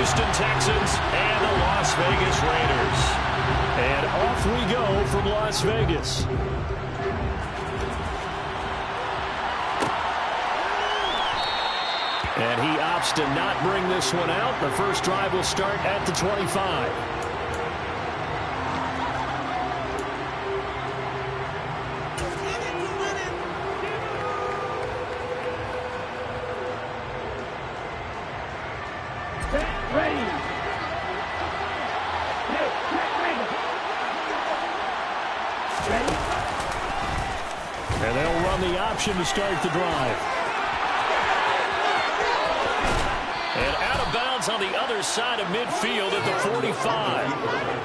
Houston Texans and the Las Vegas Raiders. And off we go from Las Vegas. And he opts to not bring this one out. The first drive will start at the 25. And they'll run the option to start the drive. And out of bounds on the other side of midfield at the 45.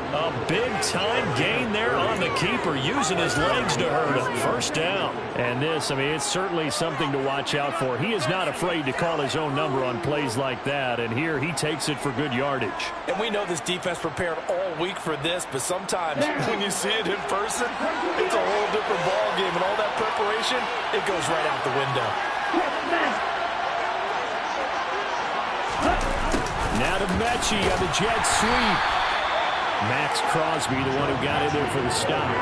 A big-time gain there on the keeper, using his legs to hurt him. First down. And this, I mean, it's certainly something to watch out for. He is not afraid to call his own number on plays like that, and here he takes it for good yardage. And we know this defense prepared all week for this, but sometimes when you see it in person, it's a whole different ball game, and all that preparation, it goes right out the window. Now to Mechie on the jet sweep. Max Crosby, the one who got in there for the stop.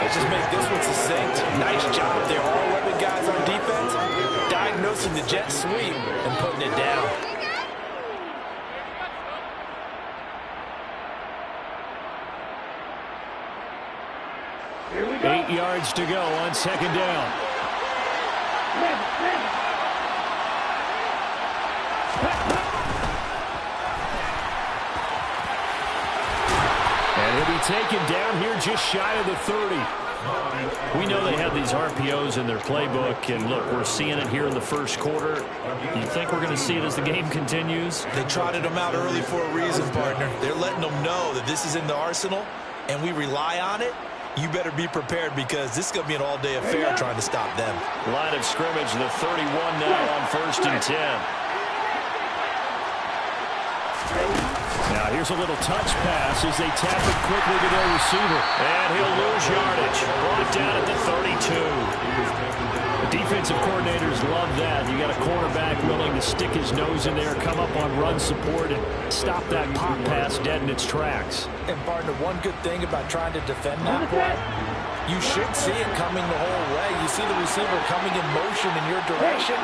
Let's just make this one succinct. Nice job there. All 11 guys on defense diagnosing the jet sweep and putting it down. Here we go. 8 yards to go on second down. And he'll be taken down here just shy of the 30. We know they have these RPOs in their playbook, and look, we're seeing it here in the first quarter. You think we're going to see it as the game continues? They trotted them out early for a reason, partner. They're letting them know that this is in the arsenal, and we rely on it. You better be prepared, because this is going to be an all-day affair trying to stop them. Line of scrimmage, the 31 now on 1st and 10. Now here's a little touch pass as they tap it quickly to their receiver. And he'll lose yardage. Brought down at the 32. The defensive coordinators love that. You got a quarterback willing to stick his nose in there, come up on run support, and stop that pop pass dead in its tracks. And, partner, one good thing about trying to defend that play, you should see it coming the whole way. You see the receiver coming in motion in your direction.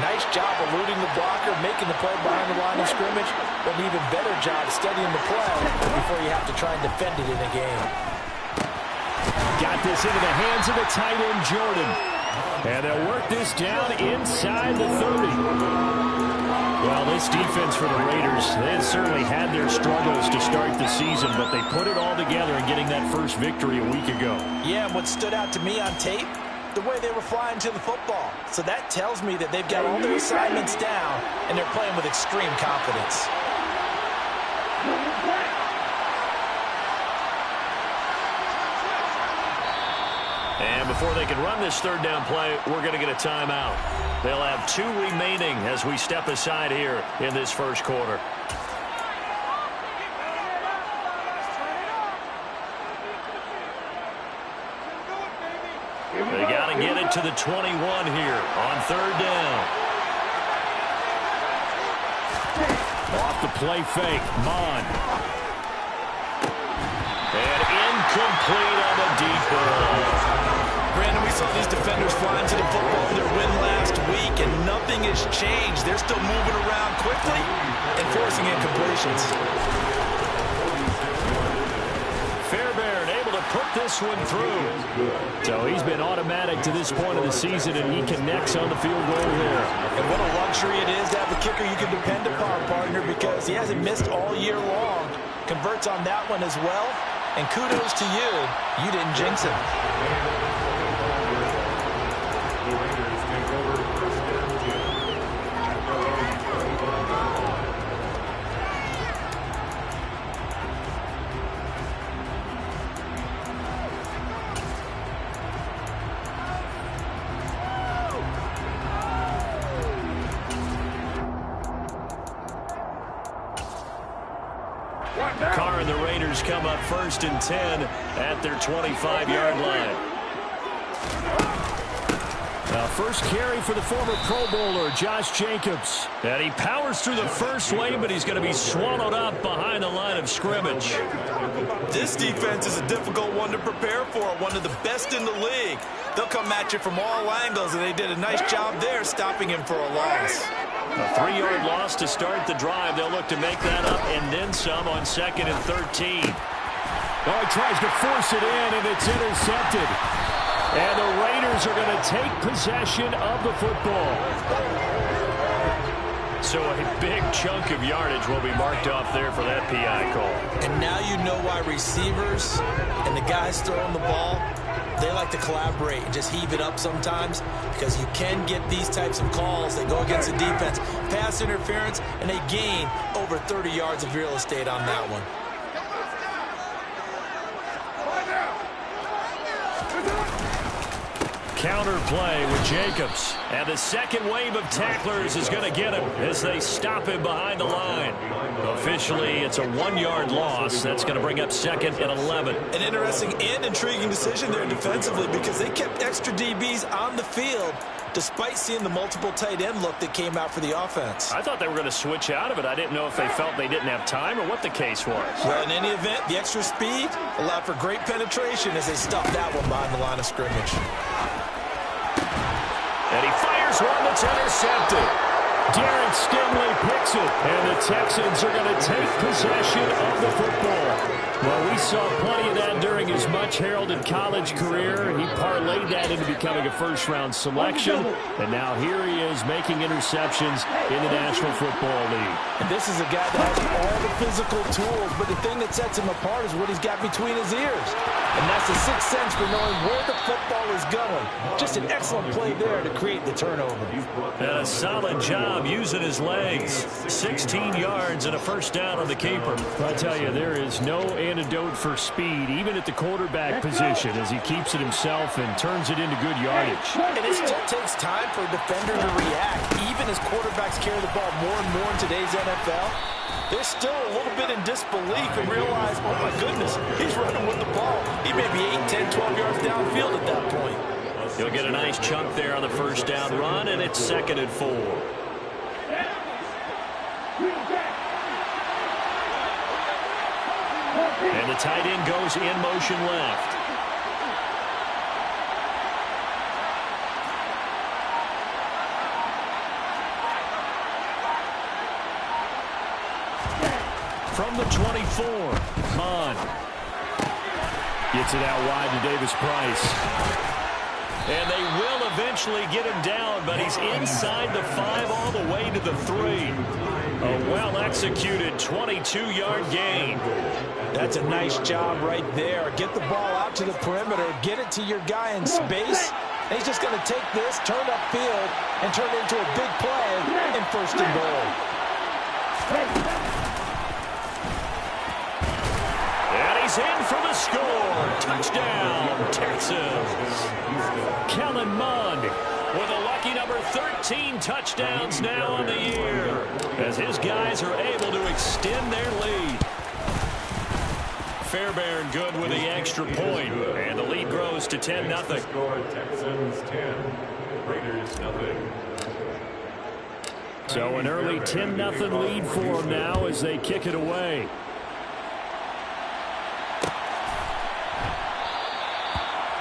Nice job eluding the blocker, making the play behind the line of scrimmage, but an even better job studying the play before you have to try and defend it in a game. Got this into the hands of the tight end, Jordan. And they'll work this down inside the 30. Well, this defense for the Raiders, they had certainly had their struggles to start the season, but they put it all together in getting that first victory a week ago. Yeah, and what stood out to me on tape, the way they were flying to the football. So that tells me that they've got all their assignments down, and they're playing with extreme confidence. And before they can run this third down play, we're going to get a timeout. They'll have 2 remaining as we step aside here in this first quarter. They got to get it to the 21 here on third down. Off the play fake, Mon. And incomplete on the deep ball. Brandon, we saw these defenders flying to the football in their win last week, and nothing has changed. They're still moving around quickly and forcing incompletions. Fairbairn able to put this one through. So he's been automatic to this point of the season, and he connects on the field goal there. And what a luxury it is to have a kicker you can depend upon, partner, because he hasn't missed all year long. Converts on that one as well. And kudos to you. You didn't jinx him. Carr and the Raiders come up 1st and 10 at their 25-yard line. First carry for the former Pro Bowler, Josh Jacobs. And he powers through the first wave, but he's going to be swallowed up behind the line of scrimmage. This defense is a difficult one to prepare for, one of the best in the league. They'll come at you from all angles, and they did a nice job there stopping him for a loss. A 3-yard loss to start the drive. They'll look to make that up and then some on 2nd and 13. Oh, he tries to force it in, and it's intercepted. And the Raiders are going to take possession of the football. So a big chunk of yardage will be marked off there for that PI call. And now you know why receivers and the guys throwing the ball, they like to collaborate and just heave it up sometimes, because you can get these types of calls that go against the defense. Pass interference, and they gain over 30 yards of real estate on that one. Counter play with Jacobs. And the second wave of tacklers is going to get him as they stop him behind the line. Officially, it's a 1-yard loss. That's going to bring up 2nd and 11. An interesting and intriguing decision there defensively, because they kept extra DBs on the field despite seeing the multiple tight end look that came out for the offense. I thought they were going to switch out of it. I didn't know if they felt they didn't have time or what the case was. Well, in any event, the extra speed allowed for great penetration as they stuffed that one behind the line of scrimmage. And he fires one that's intercepted. Darren Stingley picks it, and the Texans are going to take possession of the football. Well, we saw plenty of that during his much-heralded college career. He parlayed that into becoming a first-round selection, and now here he is making interceptions in the National Football League. And this is a guy that has all the physical tools, but the thing that sets him apart is what he's got between his ears. And that's the sixth sense for knowing where the football is going. Just an excellent play there to create the turnover. And a solid job using his legs. 16 yards and a first down on the keeper. I tell you, there is no antidote for speed, even at the quarterback position, as he keeps it himself and turns it into good yardage. And it still takes time for a defender to react. Even as quarterbacks carry the ball more and more in today's NFL, they're still a little bit in disbelief and realize, oh my goodness, he's running with the ball. He may be 8, 10, 12 yards downfield at that point. He'll get a nice chunk there on the first down run, and it's 2nd and 4. And the tight end goes in motion left. From the 24, Khan gets it out wide to Davis Price. And they will eventually get him down, but he's inside the 5 all the way to the 3. A well-executed 22-yard gain. That's a nice job right there. Get the ball out to the perimeter, get it to your guy in space. And he's just going to take this, turn upfield, and turn it into a big play in 1st and goal. And he's in for the score. Touchdown, Texans. Kellen Mond with a lucky number 13 touchdowns now on the year, as his guys are able to extend their lead. Fairbairn good with the extra point, and the lead grows to 10-0. Texans 10, Raiders nothing. So an early 10-0 lead for them now as they kick it away.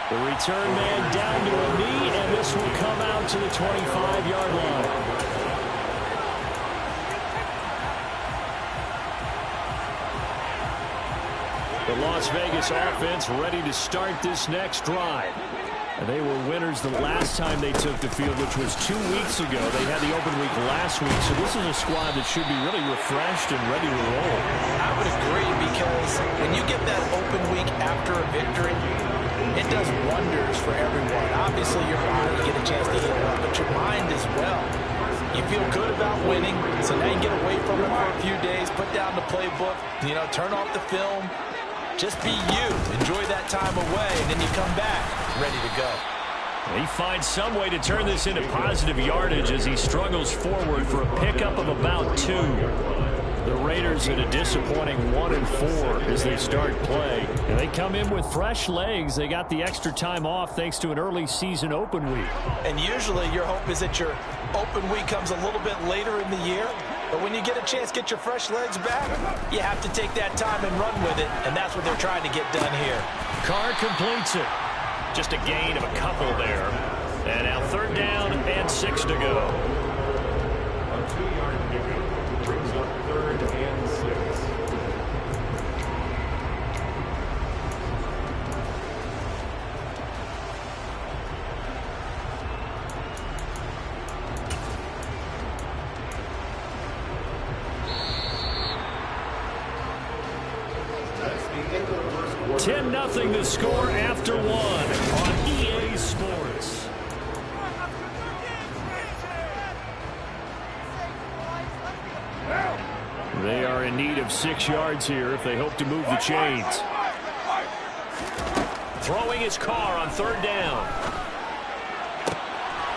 The return man down to a knee, and this will come out to the 25-yard line. The Las Vegas offense ready to start this next drive. And they were winners the last time they took the field, which was 2 weeks ago. They had the open week last week, so this is a squad that should be really refreshed and ready to roll. I would agree, because when you get that open week after a victory, it does wonders for everyone. Obviously, your body, you get a chance to heal up, but your mind as well. You feel good about winning, so now you get away from it for a few days, put down the playbook, turn off the film. Just be you. Enjoy that time away, and then you come back ready to go. He finds some way to turn this into positive yardage as he struggles forward for a pickup of about 2. The Raiders in a disappointing 1-4 as they start play. And they come in with fresh legs. They got the extra time off thanks to an early season open week. And usually your hope is that your open week comes a little bit later in the year. But when you get a chance to get your fresh legs back, you have to take that time and run with it. And that's what they're trying to get done here. Carr completes it. Just a gain of a couple there. And now 3rd down and 6 to go. A 2-yard pickup brings up 3rd and 6. That's the end of the first quarter. 10-0 the score after 1 on EA Sports. They are in need of 6 yards here if they hope to move the chains. Throwing his Carr on 3rd down.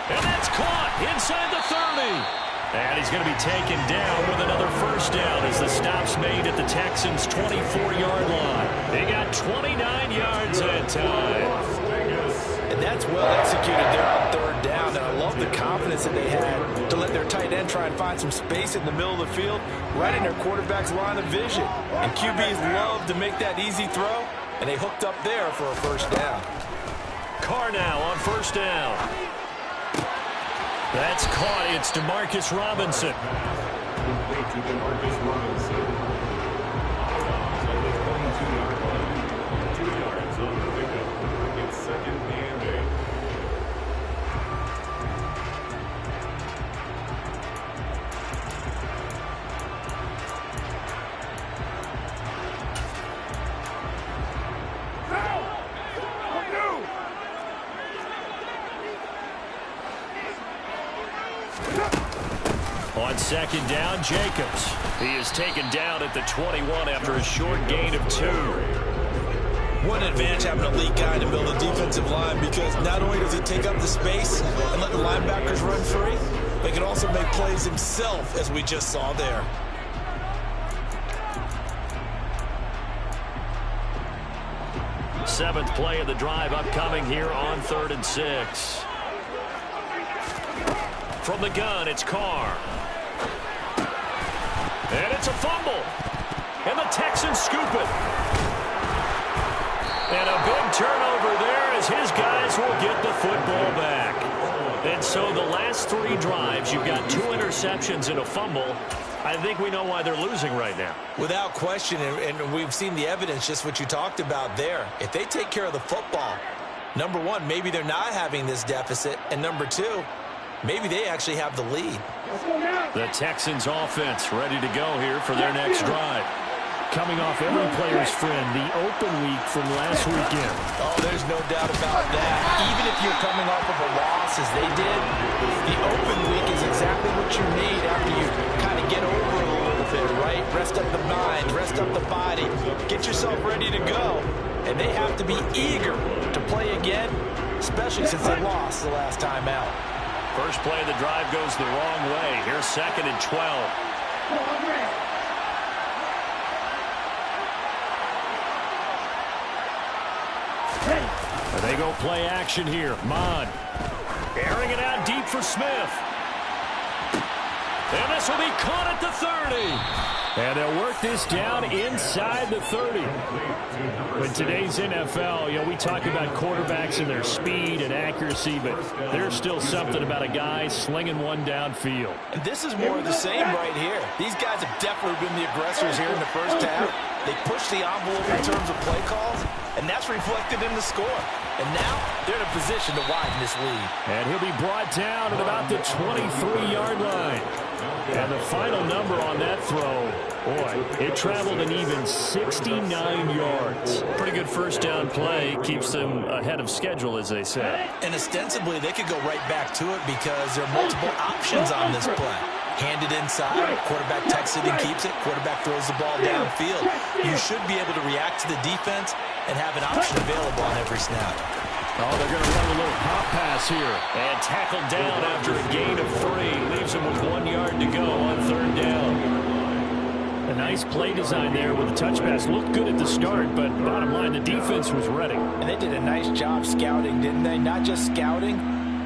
And that's caught inside the 30. And he's going to be taken down with another 1st down as the stop's made at the Texans' 24-yard line. They got 29 yards that time. And that's well executed there on 3rd down. And I love the confidence that they had to let their tight end try and find some space in the middle of the field, right in their quarterback's line of vision. And QBs love to make that easy throw, and they hooked up there for a 1st down. Carr now on 1st down. That's caught. It's Demarcus Robinson. Complete to Demarcus Robinson. On the 22-yard line. 2 yards on the pickup. It's 2nd and 8. On 2nd down, Jacobs. He is taken down at the 21 after a short gain of 2. What an advantage having a elite guy to build a defensive line, because not only does he take up the space and let the linebackers run free, but he can also make plays himself, as we just saw there. Seventh play of the drive upcoming here on 3rd and 6. From the gun, it's Carr. And it's a fumble. And the Texans scoop it. And a big turnover there as his guys will get the football back. And so the last 3 drives, you've got 2 interceptions and a fumble. I think we know why they're losing right now. Without question, and we've seen the evidence, just what you talked about there. If they take care of the football, number 1, maybe they're not having this deficit. And number 2, maybe they actually have the lead. The Texans offense ready to go here for their next drive. Coming off every player's friend, the open week from last weekend. Oh, there's no doubt about that. Even if you're coming off of a loss as they did, the open week is exactly what you need after you kind of get over it a little bit, right? Rest up the mind, rest up the body, get yourself ready to go. And they have to be eager to play again, especially since they lost the last time out. First play of the drive goes the wrong way. Here's 2nd and 12. They go play action here. Mond airing it out deep for Smith. And this will be caught at the 30. And they'll work this down inside the 30. In today's NFL, you know, we talk about quarterbacks and their speed and accuracy, but there's still something about a guy slinging one downfield. And this is more of the same right here. These guys have definitely been the aggressors here in the first half. They pushed the envelope in terms of play calls, and that's reflected in the score. And now they're in a position to widen this lead. And he'll be brought down at about the 23-yard line. And the final number on that throw, boy, it traveled an even 69 yards. Pretty good first down play. Keeps them ahead of schedule, as they say. And ostensibly, they could go right back to it because there are multiple options on this play. Handed inside, quarterback takes it and keeps it, quarterback throws the ball downfield. You should be able to react to the defense and have an option available on every snap. Oh, they're going to run a little pop pass here. And tackled down after a gain of 3. Leaves him with 1 yard to go on 3rd down. nice play design there with the touch pass. Looked good at the start, but bottom line, the defense was ready. And they did a nice job scouting, didn't they? Not just scouting,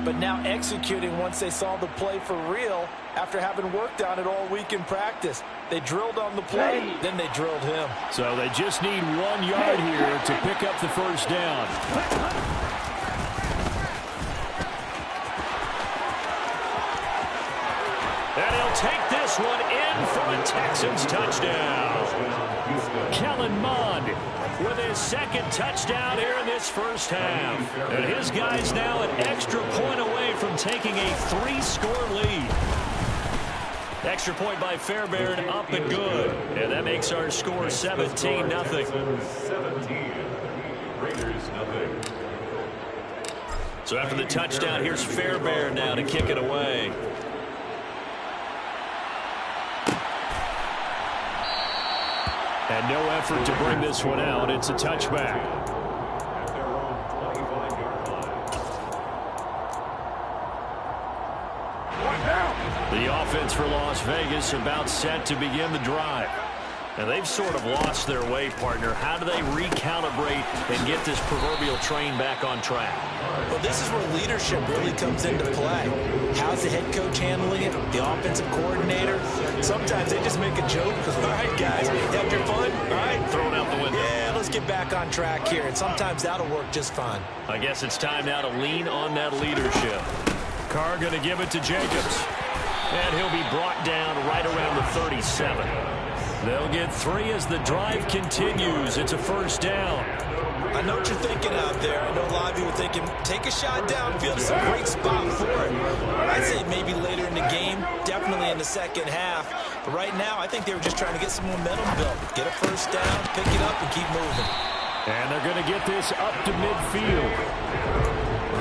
but now executing once they saw the play for real after having worked on it all week in practice. They drilled on the play, then they drilled him. So they just need 1 yard here to pick up the first down. And he'll take this one in for a Texans touchdown. Kellen Mond with his second touchdown here in this first half. And his guys now an extra point away from taking a 3-score lead. Extra point by Fairbairn, up and good. And that makes our score 17-0. 17. Raiders, nothing. So after the touchdown, here's Fairbairn now to kick it away. And no effort to bring this one out. It's a touchback. At their own 25-yard line. The offense for Las Vegas about set to begin the drive. And they've sort of lost their way, partner. How do they recalibrate and get this proverbial train back on track? Well, this is where leadership really comes into play. How's the head coach handling it? The offensive coordinator? Sometimes they just make a joke because, all right, guys, have your fun? All right, Throw it out the window. yeah, let's get back on track here. And sometimes that'll work just fine. I guess it's time now to lean on that leadership. Carr going to give it to Jacobs. And he'll be brought down right around the 37. They'll get 3 as the drive continues. It's a first down. I know what you're thinking out there. I know a lot of you are thinking, take a shot downfield. It's a great spot for it. I'd say maybe later in the game, definitely in the second half. But right now, I think they were just trying to get some momentum built. Get a first down, pick it up, and keep moving. And they're going to get this up to midfield.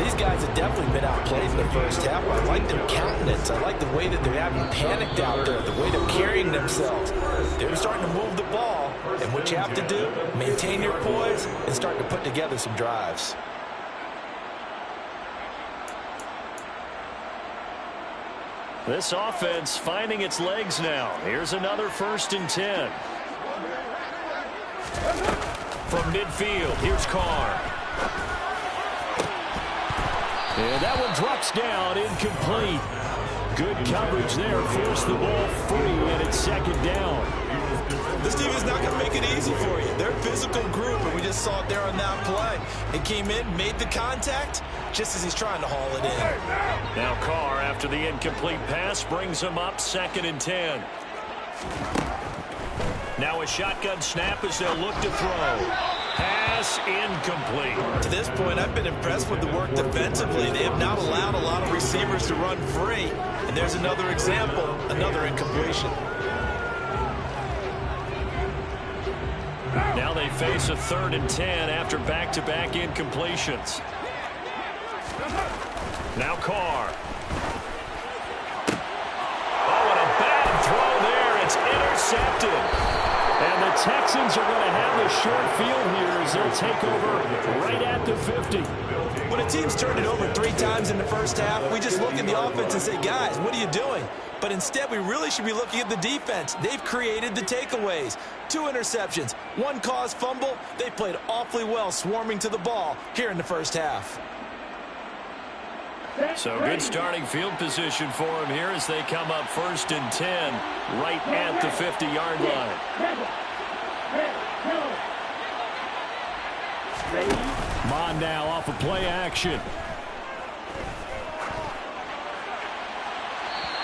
These guys have definitely been outplayed in the first half. I like their countenance. I like the way that they're having panicked out there, the way they're carrying themselves. They're starting to move the ball, and what you have to do, maintain your poise and start to put together some drives. This offense finding its legs now. Here's another 1st and 10. From midfield, here's Carr. And that one drops down, incomplete. Good coverage there, forced the ball free, and it's second down. This team is not going to make it easy for you. They're a physical group, and we just saw it there on that play. It came in, made the contact, just as he's trying to haul it in. Now Carr, after the incomplete pass, brings him up 2nd and 10. Now a shotgun snap as they'll look to throw. Pass incomplete. To this point, I've been impressed with the work defensively. They have not allowed a lot of receivers to run free. And there's another example, another incompletion. Now they face a 3rd and 10 after back-to-back incompletions. Now Carr. Oh, and a bad throw there. It's intercepted. And the Texans are going to have a short field here as they'll take over right at the 50. When a team's turned it over 3 times in the first half, we just look at the offense and say, guys, what are you doing? But instead, we really should be looking at the defense. They've created the takeaways. 2 interceptions, 1 caused fumble. They played awfully well swarming to the ball here in the first half. So good starting field position for them here as they come up 1st and 10 right at the 50-yard line. Mond now off of play action.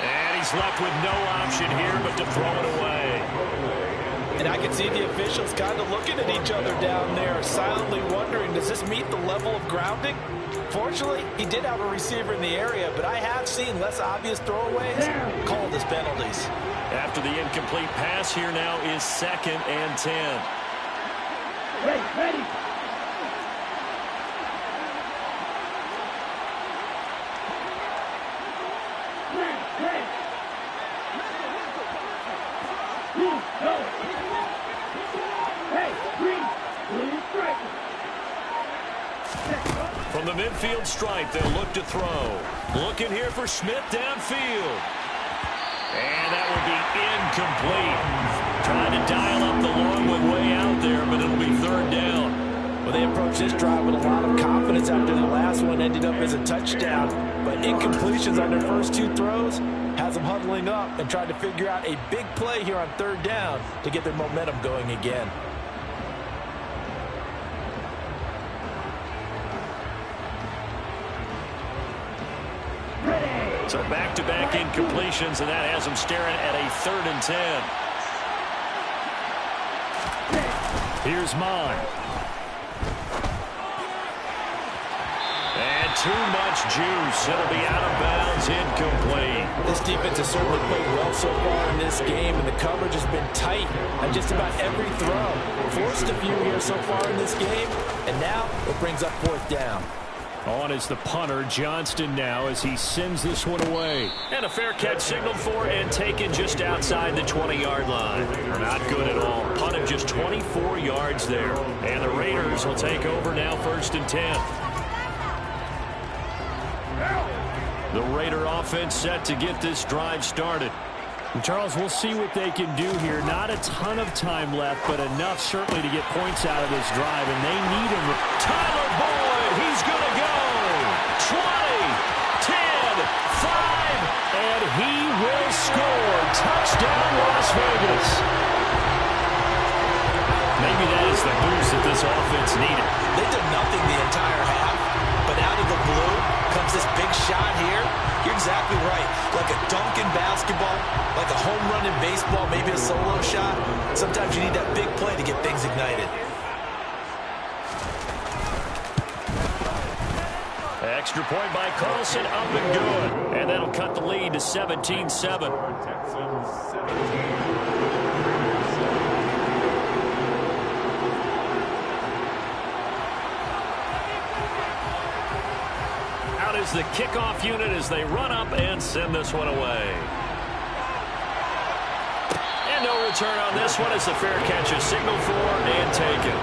And he's left with no option here but to throw it away. And I can see the officials kind of looking at each other down there, silently wondering, does this meet the level of grounding? Fortunately, he did have a receiver in the area, but I have seen less obvious throwaways called as penalties. After the incomplete pass, here now is 2nd and 10. Ready. From the midfield stripe, they'll look to throw. Looking here for Smith downfield. And that will be incomplete. Trying to dial up the long one way out there, but it'll be third down. Well, they approached this drive with a lot of confidence after the last one ended up as a touchdown. But incompletions on their first two throws has them huddling up and trying to figure out a big play here on third down to get their momentum going again. So back-to-back incompletions, and that has them staring at a 3rd and 10. Here's Mond. And too much juice. It'll be out of bounds, incomplete. This defense has certainly played well so far in this game, and the coverage has been tight on just about every throw. Forced a few here so far in this game, and now it brings up 4th down. On is the punter, Johnston, now as he sends this one away. And a fair catch signaled for and taken just outside the 20-yard line. Not good at all. Punt of just 24 yards there. And the Raiders will take over now 1st and 10. The Raider offense set to get this drive started. And Charles, we'll see what they can do here. Not a ton of time left, but enough certainly to get points out of this drive, and they need him. Tyler Boyd, he's going to go. 20, 10, 5, and he will score. Touchdown, Las Vegas. Maybe that is the boost that this offense needed. They did nothing the entire half, but out of the blue comes this big shot here. You're exactly right. Like a dunk in basketball, like a home run in baseball, maybe a solo shot. Sometimes you need that big play to get things ignited. Extra point by Carlson, up and good. And that'll cut the lead to 17-7. Texans 17. Is the kickoff unit as they run up and send this one away. And no return on this one as the fair catch is signaled for and taken.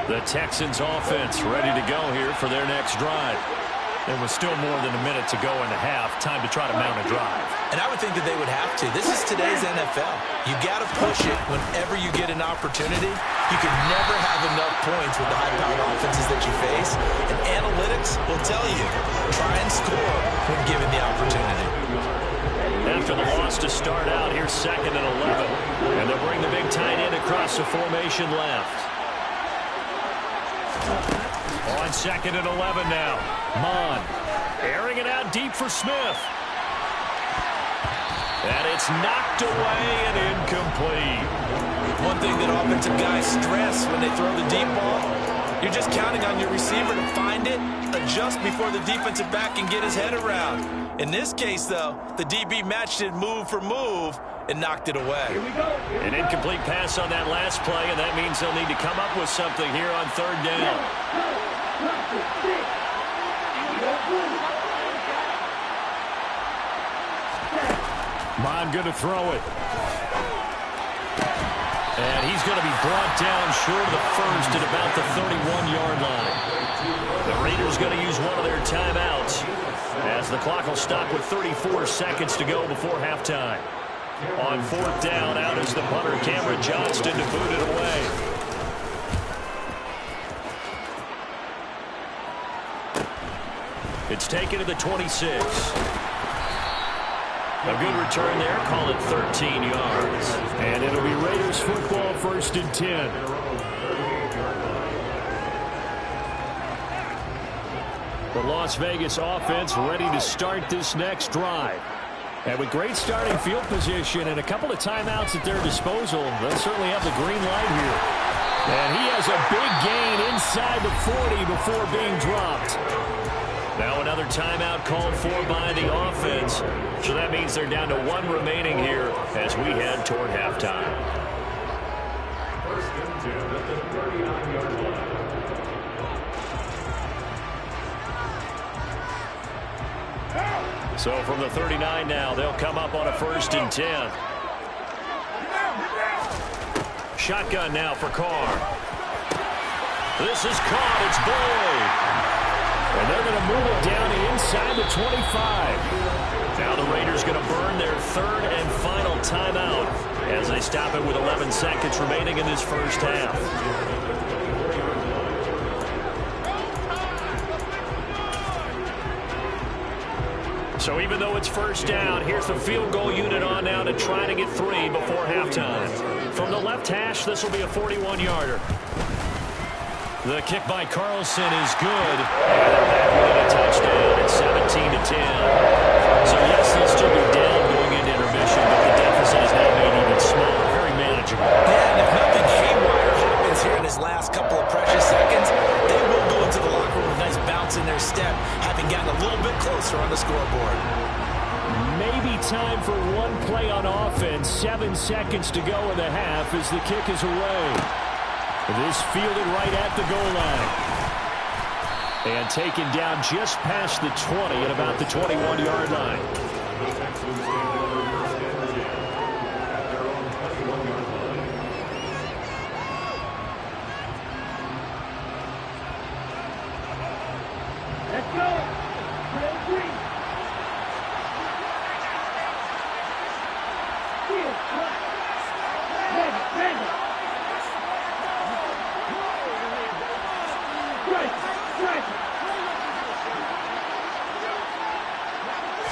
The Texans offense ready to go here for their next drive. There was still more than a minute to go in the half. Time to try to mount a drive. And I would think that they would have to. This is today's NFL. You got to push it whenever you get an opportunity. You can never have enough points with the high-powered offenses that you face. And analytics will tell you, try and score when given the opportunity. After the loss to start out, here's 2nd and 11. And they'll bring the big tight end across the formation left. On 2nd and 11 now. Mond airing it out deep for Smith. And it's knocked away and incomplete. One thing that offensive guys stress when they throw the deep ball, you're just counting on your receiver to find it, adjust before the defensive back can get his head around. In this case, though, the DB matched it move for move and knocked it away. An incomplete pass on that last play, and that means they'll need to come up with something here on 3rd down. Mond going to throw it. And he's going to be brought down short of the first at about the 31-yard line. The Raiders going to use one of their timeouts as the clock will stop with 34 seconds to go before halftime. On 4th down, out is the punter, Cameron Johnston, to boot it away. It's taken to the 26. A good return there, call it 13 yards. And it'll be Raiders football, 1st and 10. The Las Vegas offense ready to start this next drive. And with great starting field position and a couple of timeouts at their disposal, they'll certainly have the green light here. And he has a big gain inside the 40 before being dropped. Now another timeout called for by the offense. So that means they're down to 1 remaining here as we head toward halftime. 1st and 10 at the 39-yard line. So from the 39 now, they'll come up on a 1st and 10. Shotgun now for Carr. This is caught. It's Boyd. And they're going to move it down inside the 25. Now the Raiders going to burn their 3rd and final timeout as they stop it with 11 seconds remaining in this first half. So even though it's 1st down, here's the field goal unit on now to try to get 3 before halftime. From the left hash, this will be a 41-yarder. The kick by Carlson is good. And a touchdown at 17-10. So yes, they'll still be down going into intermission, but the deficit is now made even smaller. Very manageable. Yeah, and if nothing haywire happens here in his last couple of precious seconds, they will go into the locker room with a nice bounce in their step, having gotten a little bit closer on the scoreboard. Maybe time for one play on offense. 7 seconds to go in the half as the kick is away. This fielded right at the goal line. And taken down just past the 20 at about the 21-yard line. The Texans stand over 1st and 10 at their own 21-yard line. Let's go.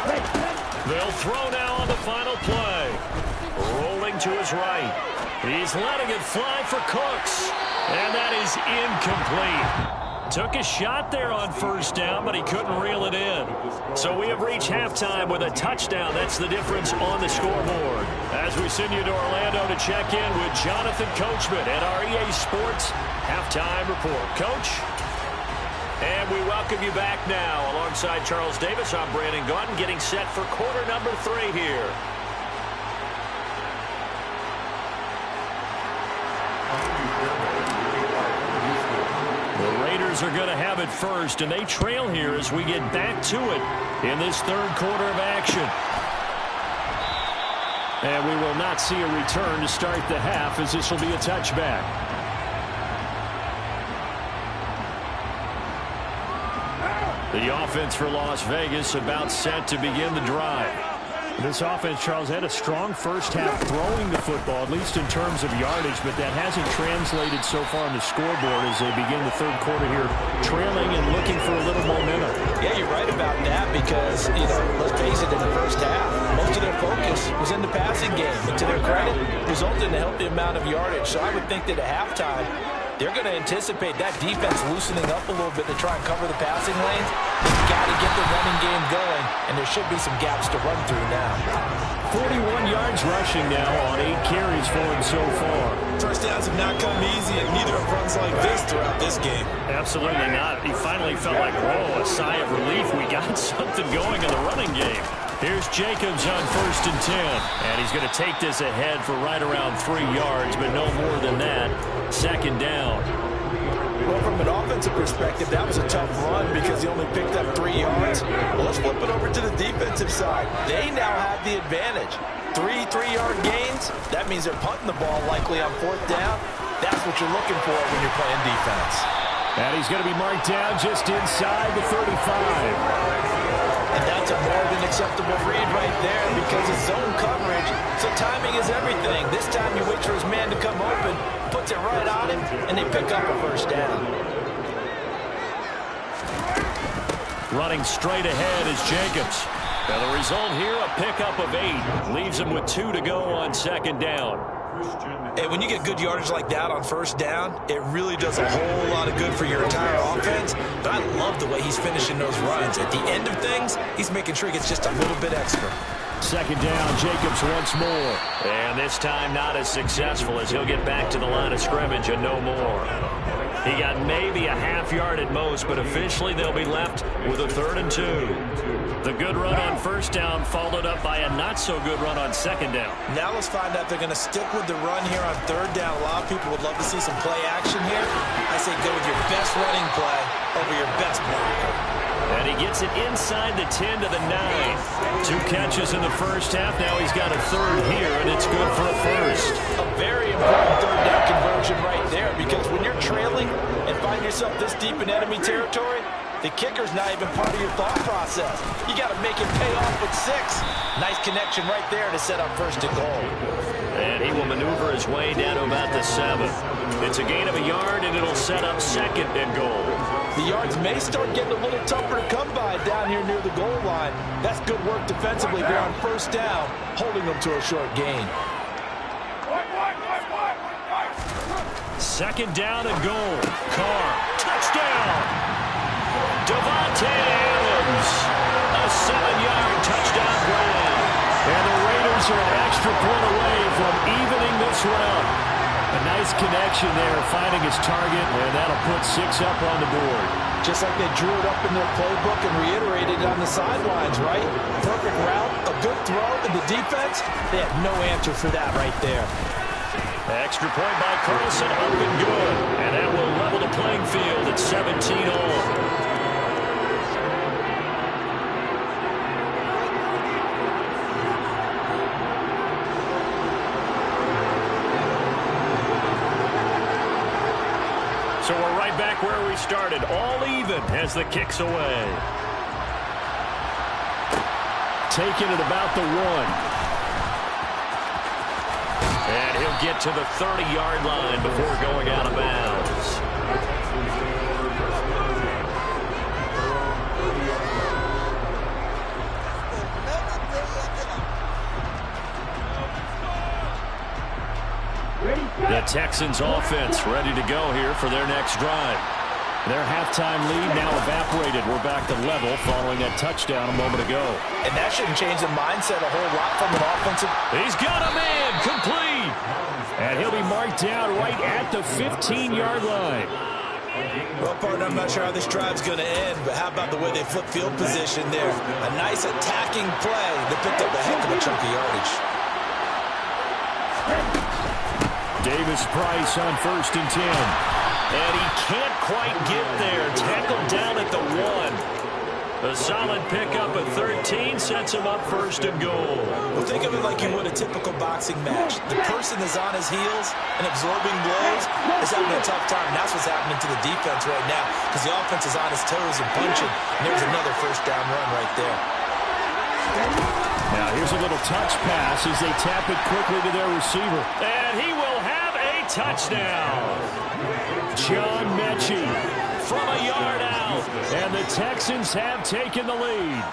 Ready. They'll throw now on the final play. Rolling to his right. He's letting it fly for Cooks. And that is incomplete. Took a shot there on 1st down, but he couldn't reel it in. So we have reached halftime with a touchdown. That's the difference on the scoreboard. As we send you to Orlando to check in with Jonathan Coachman at our EA Sports Halftime Report. Coach? And we welcome you back now. Alongside Charles Davis, I'm Brandon Gaudin, getting set for quarter number 3 here. The Raiders are going to have it first, and they trail here as we get back to it in this 3rd quarter of action. And we will not see a return to start the half, as this will be a touchback. The offense for Las Vegas about set to begin the drive. This offense, Charles, had a strong first half throwing the football, at least in terms of yardage, but that hasn't translated so far on the scoreboard as they begin the 3rd quarter here, trailing and looking for a little momentum. Yeah, you're right about that because, let's face it, in the first half, most of their focus was in the passing game. And to their credit, resulted in a healthy amount of yardage. So I would think that at halftime, they're going to anticipate that defense loosening up a little bit to try and cover the passing lanes. They've got to get the running game going, and there should be some gaps to run through now. 41 yards rushing now on 8 carries for him so far. First downs have not come easy, and neither have runs like this throughout this game. Absolutely not. He finally felt like, whoa, a sigh of relief. We got something going in the running game. Here's Jacobs on 1st and 10. And he's going to take this ahead for right around 3 yards, but no more than that. 2nd down. Well, from an offensive perspective, that was a tough run because he only picked up 3 yards. Well, let's flip it over to the defensive side. They now have the advantage. 3 3-yard gains. That means they're punting the ball likely on 4th down. That's what you're looking for when you're playing defense. And he's going to be marked down just inside the 35. And that's a more than acceptable read right there because it's zone coverage, so timing is everything. This time you wait for his man to come open, puts it right on him, and they pick up a 1st down. Running straight ahead is Jacobs. Now the result here, a pickup of 8. Leaves him with 2 to go on 2nd down. And when you get good yardage like that on 1st down, it really does a whole lot of good for your entire offense. But I love the way he's finishing those runs. At the end of things, he's making sure he gets just a little bit extra. 2nd down, Jacobs once more. And this time not as successful as he'll get back to the line of scrimmage and no more. He got maybe a half yard at most, but officially they'll be left with a 3rd and 2. The good run on 1st down followed up by a not-so-good run on 2nd down. Now let's find out if they're going to stick with the run here on 3rd down. A lot of people would love to see some play action here. I say go with your best running play over your best blocker. And he gets it inside the 10 to the 9. 2 catches in the first half. Now he's got a third here, and it's good for a first. A very important third down conversion right there, because when you're trailing and find yourself this deep in enemy territory, the kicker's not even part of your thought process. You got to make it pay off with 6. Nice connection right there to set up first and goal. And he will maneuver his way down to about the 7. It's a gain of a yard, and it'll set up second and goal. The yards may start getting a little tougher to come by down here near the goal line. That's good work defensively there on first down, holding them to a short gain. Second down and goal. Carr, touchdown! Davante Adams, a 7-yard touchdown run. And the Raiders are an extra point away from evening this one. A nice connection there, finding his target, and that'll put 6 up on the board. Just like they drew it up in their playbook and reiterated it on the sidelines, right? Perfect route, a good throw, and the defense, they had no answer for that right there. Extra point by Carlson, up and good. And that will level the playing field at 17 all. So we're right back where we started, all even as the kick's away. Taking it about the 1. And he'll get to the 30-yard line before going out of bounds. The Texans offense ready to go here for their next drive. Their halftime lead now evaporated. We're back to level following that touchdown a moment ago. And that shouldn't change the mindset a whole lot from an offensive. He's got a man complete. And he'll be marked down right at the 15-yard line. Well, partner, I'm not sure how this drive's going to end, but how about the way they flip field position there? A nice attacking play that picked up a heck of a chunk of yardage. Davis Price on 1st and 10. And he can't quite get there. Tackled down at the 1. A solid pickup at 13 sets him up 1st and goal. Well, think of it like you would a typical boxing match. The person that's on his heels and absorbing blows is having a tough time. That's what's happening to the defense right now, because the offense is on his toes and punching. And there's another first down run right there. Now here's a little touch pass as they tap it quickly to their receiver. And he will have a touchdown. John Mechie from a yard out. And the Texans have taken the lead.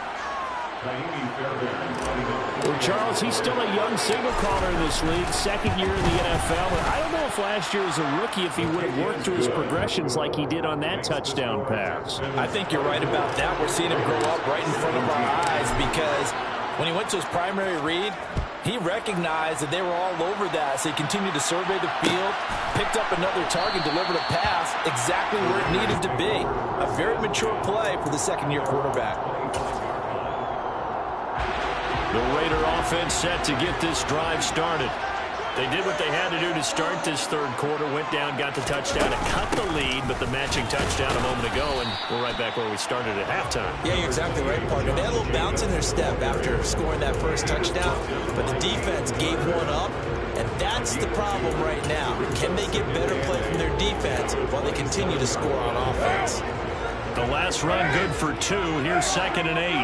Well, Charles, he's still a young signal caller in this league, 2nd year in the NFL. But I don't know if last year as a rookie, if he would have worked through his progressions like he did on that touchdown pass. I think you're right about that. We're seeing him grow up right in front of our eyes, because when he went to his primary read, he recognized that they were all over that, so he continued to survey the field, picked up another target, delivered a pass exactly where it needed to be. A very mature play for the 2nd-year quarterback. The Raider offense set to get this drive started. They did what they had to do to start this 3rd quarter, went down, got the touchdown, and cut the lead, but the matching touchdown a moment ago, and we're right back where we started at halftime. Yeah, you're exactly right, partner. They had a little bounce in their step after scoring that first touchdown, but the defense gave one up, and that's the problem right now. Can they get better play from their defense while they continue to score on offense? The last run good for 2. Here's 2nd and 8.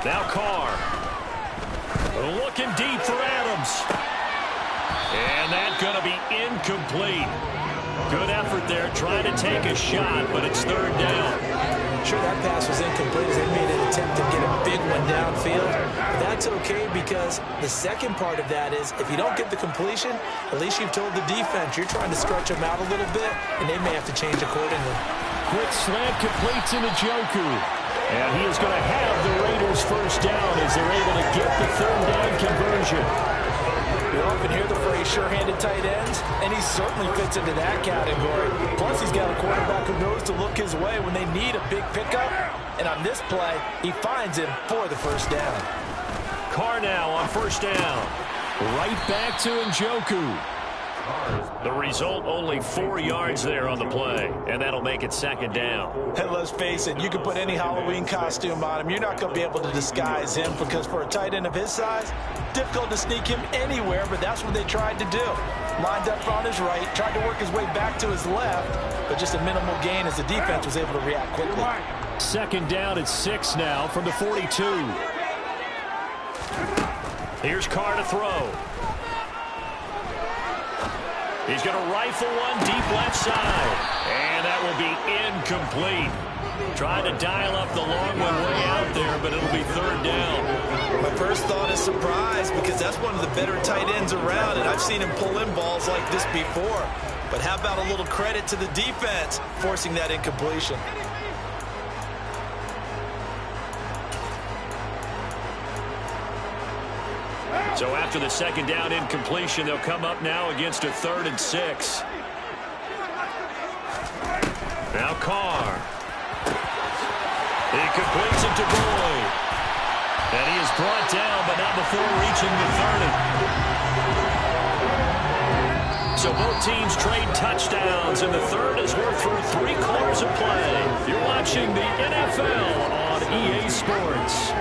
Now Carr. Looking deep for Adams. And that's going to be incomplete. Good effort there, trying to take a shot, but it's 3rd down. Sure, that pass was incomplete as they made an attempt to get a big one downfield. But that's okay, because the second part of that is if you don't get the completion, at least you've told the defense you're trying to stretch them out a little bit, and they may have to change accordingly. Quick slant completes into Njoku. And he is going to have the Raiders first down as they're able to get the 3rd down conversion. You often hear the phrase sure-handed tight ends, and he certainly fits into that category. Plus, he's got a quarterback who knows to look his way when they need a big pickup. And on this play, he finds him for the first down. Carr now on 1st down. Right back to Njoku. The result, only 4 yards there on the play, and that'll make it second down. And let's face it, you can put any Halloween costume on him. You're not going to be able to disguise him because for a tight end of his size, difficult to sneak him anywhere, but that's what they tried to do. Lined up on his right, tried to work his way back to his left, but just a minimal gain as the defense was able to react quickly. Second down at 6 now from the 42. Here's Carr to throw. He's going to rifle one deep left side. And that will be incomplete. Trying to dial up the long one way out there, but it'll be third down. My first thought is surprise because that's one of the better tight ends around, and I've seen him pull in balls like this before. But how about a little credit to the defense forcing that incompletion? So after the second down incompletion, they'll come up now against a 3rd and 6. Now Carr. He completes it to Boyd. And he is brought down, but not before reaching the 30. So both teams trade touchdowns, and the third as we're through 3 quarters of play. You're watching the NFL on EA Sports.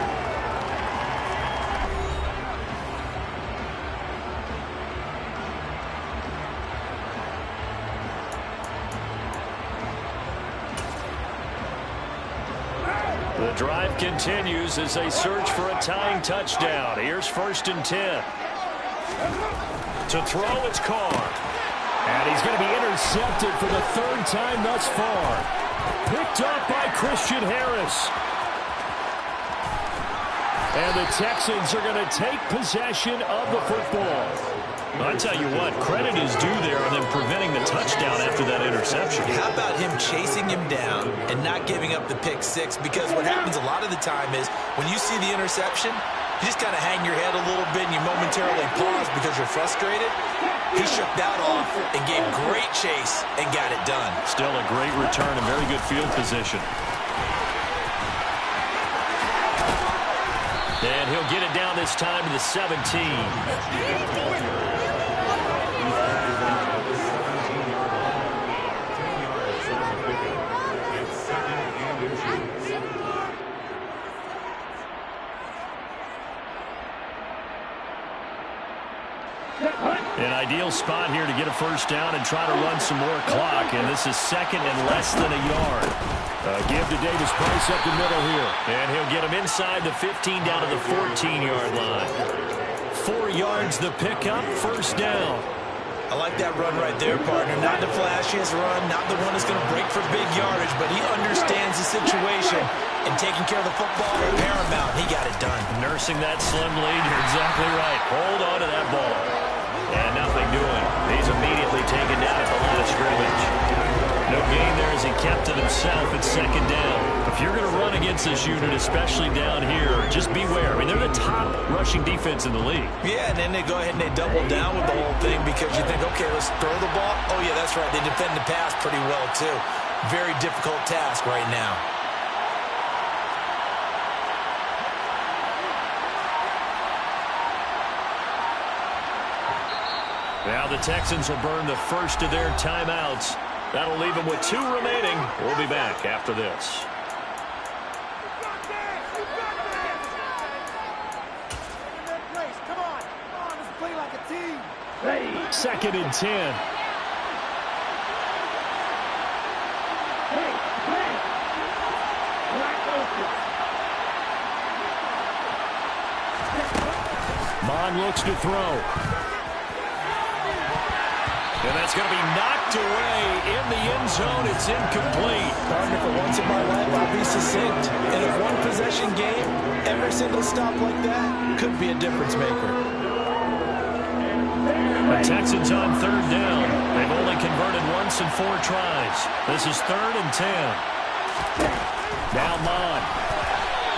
The drive continues as they search for a tying touchdown. Here's 1st and 10. To throw, it's Carr. And he's going to be intercepted for the 3rd time thus far. Picked up by Christian Harris. And the Texans are going to take possession of the football. I tell you what, credit is due there on them preventing the touchdown after that interception. How about him chasing him down and not giving up the pick 6? Because what happens a lot of the time is when you see the interception, you just kind of hang your head a little bit and you momentarily pause because you're frustrated. He shook that off and gave great chase and got it done. Still a great return and very good field position. And he'll get it down this time to the 17. An ideal spot here to get a first down and try to run some more clock. And this is 2nd and less than a yard. Give to Davis Price up the middle here. And he'll get him inside the 15 down to the 14-yard line. 4 yards the pickup, first down. I like that run right there, partner. Not the flashiest run, not the one that's going to break for big yardage, but he understands the situation, and taking care of the football is paramount. He got it done. Nursing that slim lead, you're exactly right. Hold on to that ball. And nothing doing. He's immediately taken down at the line of scrimmage. No gain there as he kept it himself at 2nd down. If you're going to run against this unit, especially down here, just beware. I mean, they're the top rushing defense in the league. Yeah, and then they go ahead and they double down with the whole thing because you think, okay, let's throw the ball. Oh, yeah, that's right. They defend the pass pretty well, too. Very difficult task right now. Now the Texans will burn the first of their timeouts. That'll leave them with 2 remaining. We'll be back after this. Come on, let's play like a team. Ready. 2nd and 10. Mon looks to throw. And that's going to be knocked away in the end zone. It's incomplete. Partner, for once in my life, I'll be succinct. In a one-possession game, every single stop like that could be a difference maker. The Texans on 3rd down. They've only converted once in 4 tries. This is 3rd and 10. Now Mon.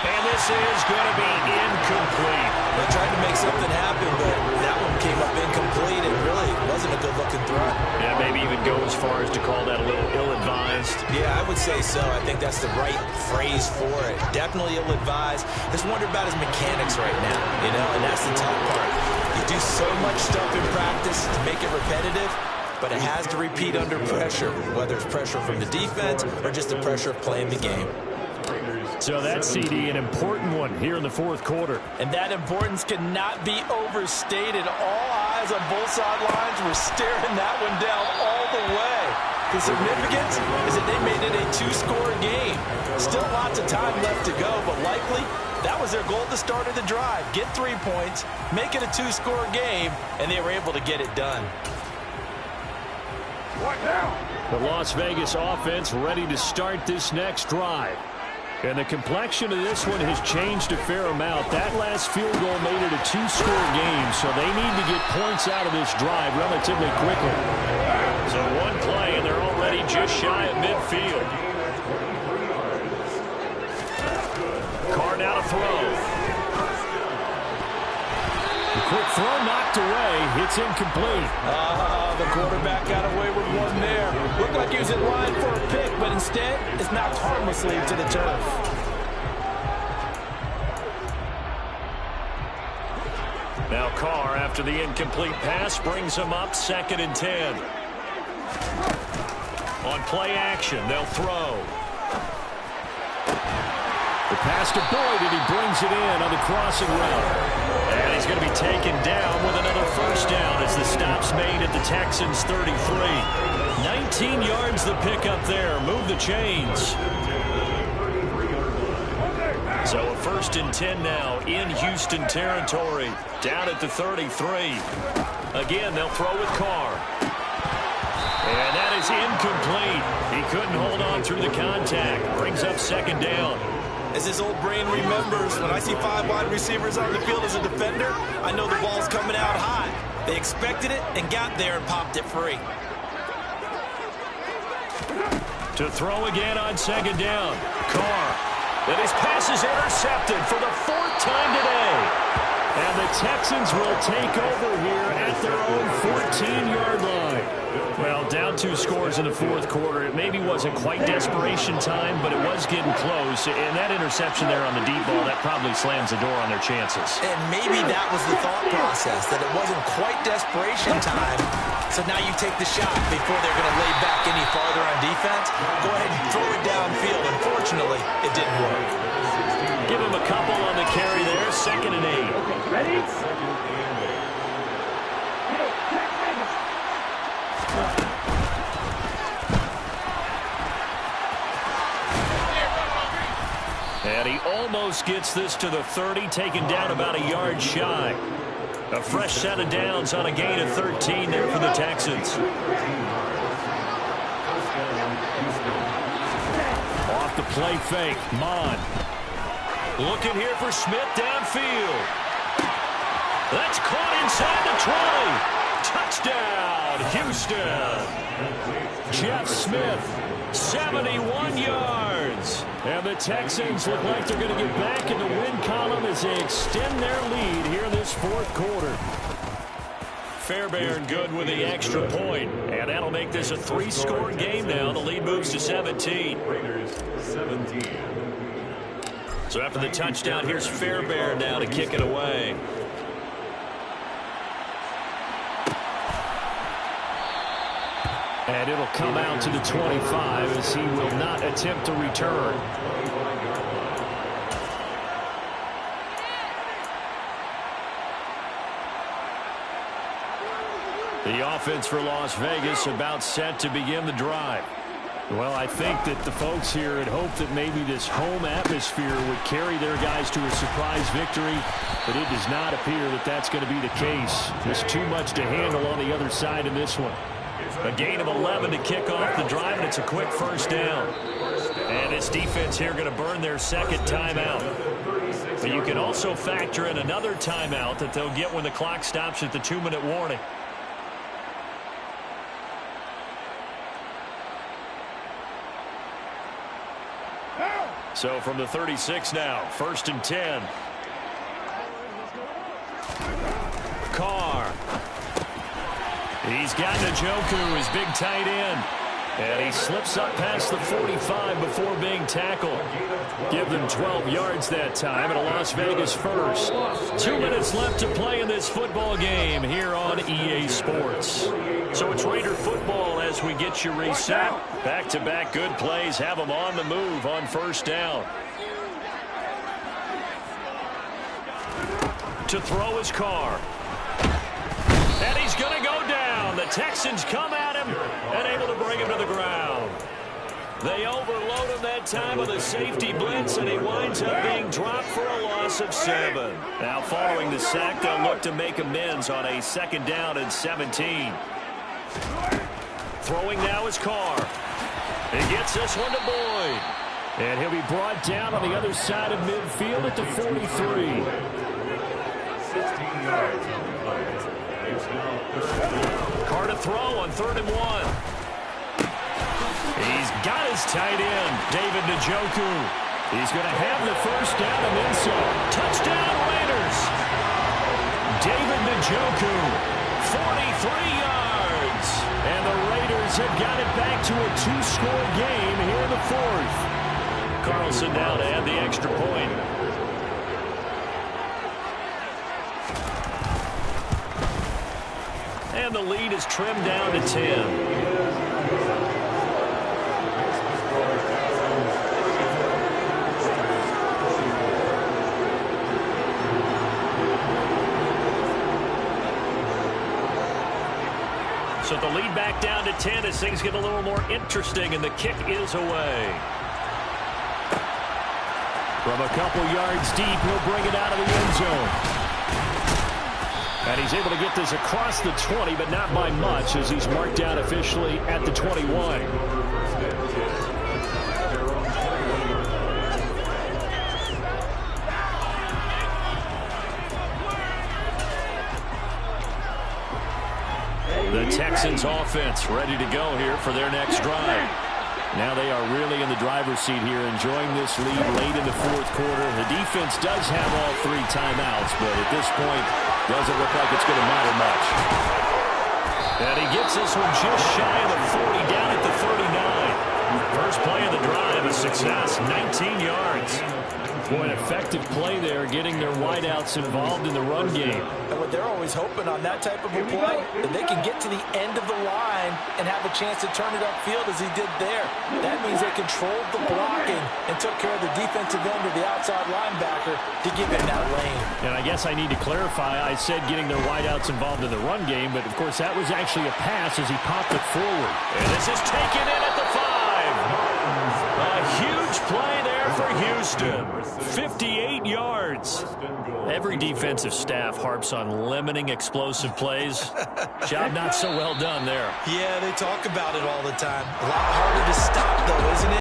And this is going to be incomplete. They tried to make something happen, but that one came up incomplete and really wasn't a good-looking throw. Yeah, maybe even go as far as to call that a little ill-advised. Yeah, I would say so. I think that's the right phrase for it. Definitely ill-advised. Just wonder about his mechanics right now, you know, and that's the tough part. You do so much stuff in practice to make it repetitive, but it has to repeat under pressure, whether it's pressure from the defense or just the pressure of playing the game. So that's, CD, an important one here in the fourth quarter. And that importance cannot be overstated. All eyes on both sidelines were staring that one down all the way. The significance is that they made it a two-score game. Still lots of time left to go, but likely that was their goal at the start of the drive. Get 3 points, make it a two-score game, and they were able to get it done. The Las Vegas offense ready to start this next drive. And the complexion of this one has changed a fair amount. That last field goal made it a two-score game, so they need to get points out of this drive relatively quickly. So one play, and they're already just shy of midfield. Carr now to throw. The quick throw knocked away. It's incomplete. The quarterback got away with one there. Looked like he was in line for a pick, but instead, it's knocked harmlessly to the turf. Now Carr, after the incomplete pass, brings him up 2nd and 10. On play action, they'll throw. The pass to Boyd, and he brings it in on the crossing route. And he's going to be taken down with another first down as the stop's made at the Texans' 33. 19 yards the pickup there. Move the chains. So a 1st and 10 now in Houston territory. Down at the 33. Again, they'll throw with Carr. And that is incomplete. He couldn't hold on through the contact. Brings up 2nd down. As his old brain remembers, when I see 5 wide receivers on the field as a defender, I know the ball's coming out high. They expected it and got there and popped it free. To throw again on 2nd down. Carr. And his pass is intercepted for the 4th time today. And the Texans will take over here at their own 14-yard line. Well, down 2 scores in the fourth quarter. It maybe wasn't quite desperation time, but it was getting close. And that interception there on the deep ball, that probably slams the door on their chances. And maybe that was the thought process, that it wasn't quite desperation time. So now you take the shot before they're going to lay back any farther on defense. Go ahead and throw it downfield. Unfortunately, it didn't work. Give him a couple on the carry there. 2nd and 8. Okay, ready? And he almost gets this to the 30, taken down about a yard shy. A fresh set of downs on a gain of 13 there for the Texans. Off the play fake, Mon. Looking here for Smith downfield. That's caught inside the 20. Touchdown, Houston. Jeff Smith, 71 yards. And the Texans look like they're going to get back in the win column as they extend their lead here in this fourth quarter. Fairbairn good with the extra point. And that'll make this a 3-score game now. The lead moves to 17. Raiders 17. So after the touchdown, here's Fairbairn now to kick it away. And it'll come out to the 25 as he will not attempt to return. The offense for Las Vegas about set to begin the drive. Well, I think that the folks here had hoped that maybe this home atmosphere would carry their guys to a surprise victory, but it does not appear that that's going to be the case. There's too much to handle on the other side in this one. A gain of 11 to kick off the drive, and it's a quick first down. And this defense here going to burn their 2nd timeout. But you can also factor in another timeout that they'll get when the clock stops at the 2-minute warning. So from the 36 now, 1st and 10. Carr. He's got Njoku, his big tight end. And he slips up past the 45 before being tackled. Give them 12 yards that time, and a Las Vegas first. 2 minutes left to play in this football game here on EA Sports. So it's Raider football as we get you reset. Back-to-back good plays have them on the move on first down. To throw his car. And he's going to go down. The Texans come at him and able to bring him to the ground. They overload him that time with a safety blitz, and he winds up being dropped for a loss of 7. Now, following the sack, they'll look to make amends on a 2nd down and 17. Throwing now is Carr. He gets this one to Boyd. And he'll be brought down on the other side of midfield at the 43. 16 yards on the play. It's now 3rd. Carr to throw on 3rd and 1. He's got his tight end, David Njoku. He's going to have the first down and then some. Touchdown, Raiders. David Njoku, 43 yards. And the Raiders have got it back to a 2-score game here in the 4th. Carlson now to add the extra point. And the lead is trimmed down to 10. So the lead back down to 10 as things get a little more interesting, and the kick is away. From a couple yards deep, he'll bring it out of the end zone. And he's able to get this across the 20, but not by much, as he's marked down officially at the 21. The Texans offense ready to go here for their next drive. Now they are really in the driver's seat here, enjoying this lead late in the 4th quarter. The defense does have all 3 timeouts, but at this point, doesn't look like it's going to matter much. And he gets this one just shy of the 40, down at the 39. First play of the drive, a success, 19 yards. Boy, an effective play there, getting their wideouts involved in the run game. And what they're always hoping on that type of a play, that they can get to the end of the line and have a chance to turn it upfield as he did there. That means they controlled the blocking and took care of the defensive end of the outside linebacker to give him that lane. And I guess I need to clarify, I said getting their wideouts involved in the run game, but of course that was actually a pass as he popped it forward. And this is taken in at the 5. A huge play there for Houston. 58 yards. Every defensive staff harps on limiting explosive plays. Job not so well done there. Yeah, they talk about it all the time. A lot harder to stop, though, isn't it?